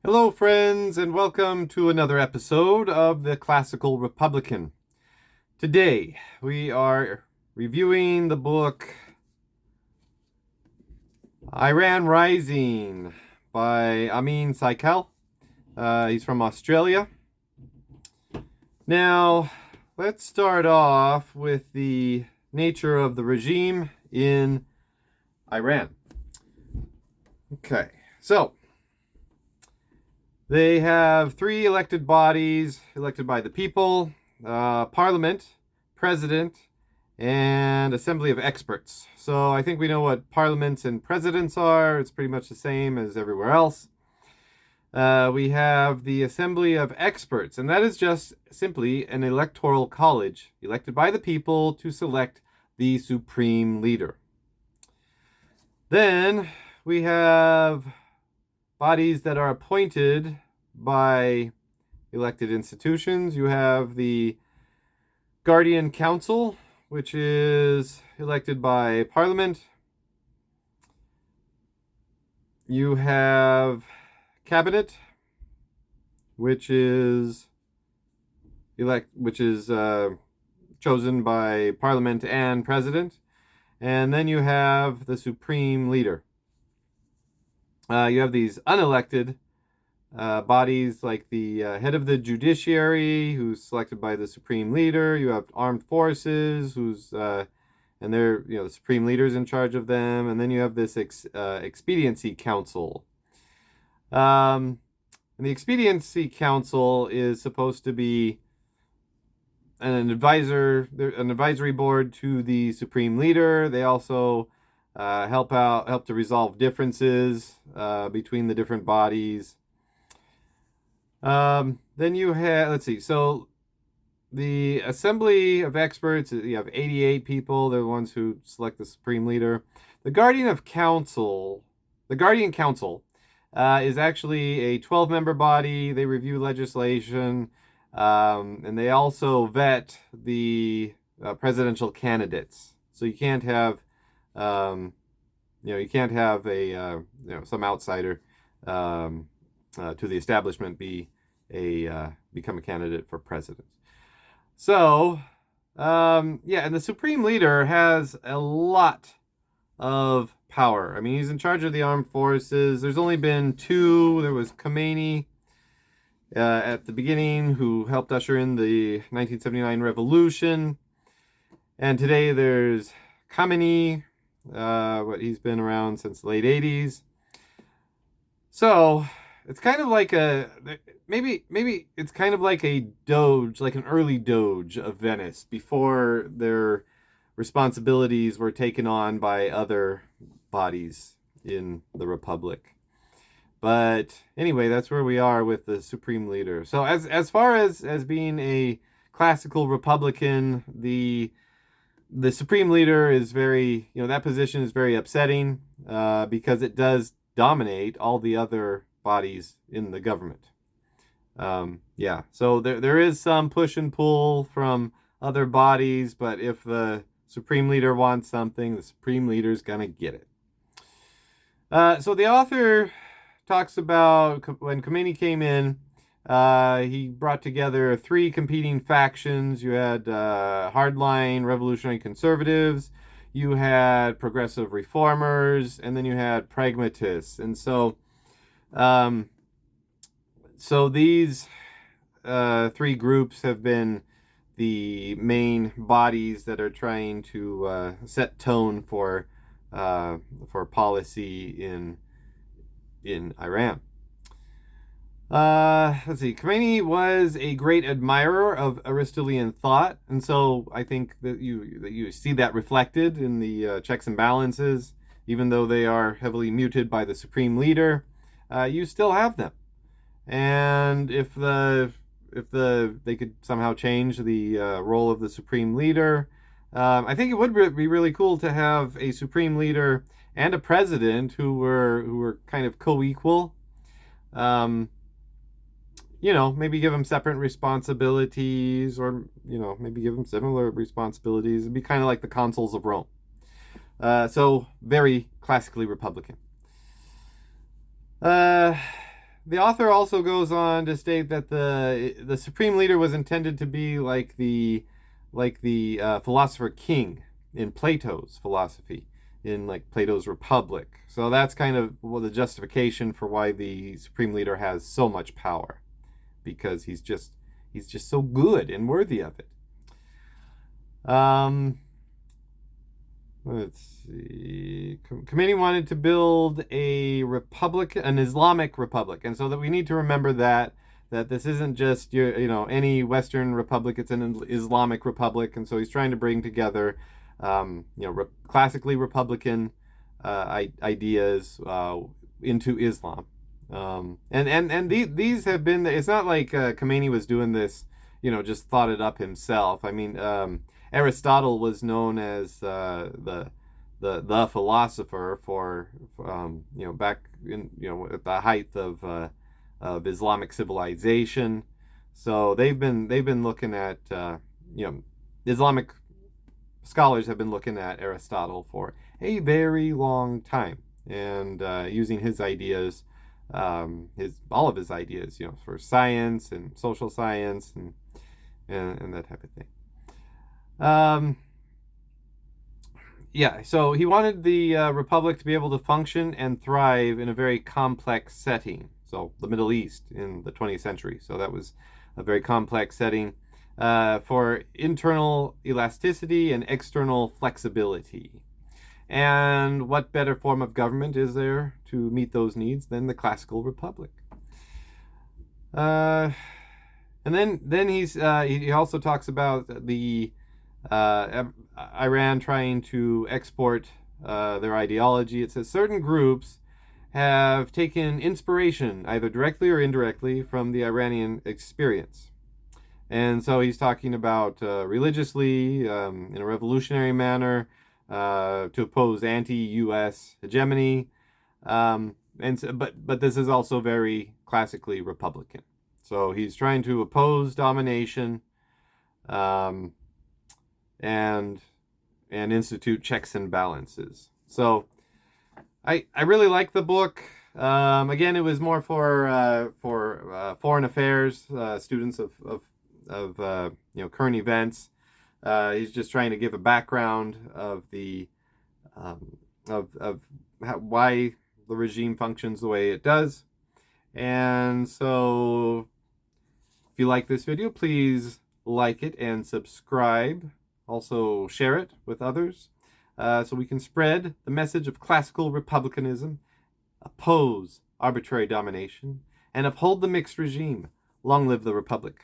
Hello, friends, and welcome to another episode of the Classical Republican. Today, we are reviewing the book Iran Rising by Amin Saikal. He's from Australia. Now, let's start off with the nature of the regime in Iran. Okay, so they have three elected bodies elected by the people: Parliament, President, and Assembly of Experts. So I think we know what parliaments and presidents are. It's pretty much the same as everywhere else. We have the Assembly of Experts, and that is just simply an electoral college elected by the people to select the supreme leader. Then we have bodies that are appointed by elected institutions. You have the Guardian Council, which is elected by Parliament. You have Cabinet, which is chosen by Parliament and President. And then you have the Supreme Leader. You have these unelected bodies like the head of the judiciary, who's selected by the supreme leader. You have armed forces, and they're the supreme leader's in charge of them. And then you have this expediency council. And the expediency council is supposed to be an advisory board to the supreme leader. They also help to resolve differences between the different bodies. Then you have, let's see, so the Assembly of Experts, you have 88 people. They're the ones who select the supreme leader. The Guardian Council is actually a 12-member body. They review legislation, and they also vet the presidential candidates. So you can't have some outsider to the establishment become a candidate for president. So, and the supreme leader has a lot of power. I mean, he's in charge of the armed forces. There's only been two. There was Khomeini at the beginning, who helped usher in the 1979 revolution. And today there's Khamenei. He's been around since the late 80s. So it's kind of like maybe it's kind of like a doge, like an early doge of Venice, before their responsibilities were taken on by other bodies in the Republic. But anyway, that's where we are with the supreme leader. So as far as being a classical Republican, the supreme leader is very, that position is very upsetting because it does dominate all the other bodies in the government. So there is some push and pull from other bodies, but if the supreme leader wants something, the supreme leader's gonna get it. So the author talks about when Khomeini came in, he brought together three competing factions. You had hardline revolutionary conservatives, you had progressive reformers, and then you had pragmatists. And so these three groups have been the main bodies that are trying to set tone for policy in Iran. Let's see. Khomeini was a great admirer of Aristotelian thought, and so I think that you see that reflected in the checks and balances. Even though they are heavily muted by the supreme leader, you still have them. And if they could somehow change the role of the supreme leader, I think it would be really cool to have a supreme leader and a president who were kind of co-equal. Maybe give them separate responsibilities, or maybe give them similar responsibilities. It'd be kind of like the consuls of Rome. So very classically Republican. the author also goes on to state that the supreme leader was intended to be like the philosopher king in Plato's philosophy, in like Plato's Republic. So that's kind of the justification for why the supreme leader has so much power, because he's just so good and worthy of it. Let's see. Committee wanted to build a republic, an Islamic republic, and so that we need to remember that this isn't just any Western republic; it's an Islamic republic, and so he's trying to bring together classically Republican ideas into Islam, and these have been. It's not like Khomeini was doing this, just thought it up himself. I mean. Aristotle was known as the philosopher for back in at the height of Islamic civilization. So they've been looking at Islamic scholars have been looking at Aristotle for a very long time, and using his ideas, all of his ideas, for science and social science and that type of thing. So he wanted the Republic to be able to function and thrive in a very complex setting. So the Middle East in the 20th century. So that was a very complex setting for internal elasticity and external flexibility. And what better form of government is there to meet those needs than the classical Republic? And then he also talks about the Iran trying to export their ideology. It says certain groups have taken inspiration, either directly or indirectly, from the Iranian experience. And so he's talking about religiously, in a revolutionary manner, to oppose anti-U.S. hegemony. But this is also very classically Republican. So he's trying to oppose domination, and institute checks and balances. So I really like the book. Again, it was more for foreign affairs students of current events. He's just trying to give a background of the why the regime functions the way it does. And so if you like this video, please like it and subscribe. Also share it with others so we can spread the message of classical republicanism, oppose arbitrary domination, and uphold the mixed regime. Long live the Republic.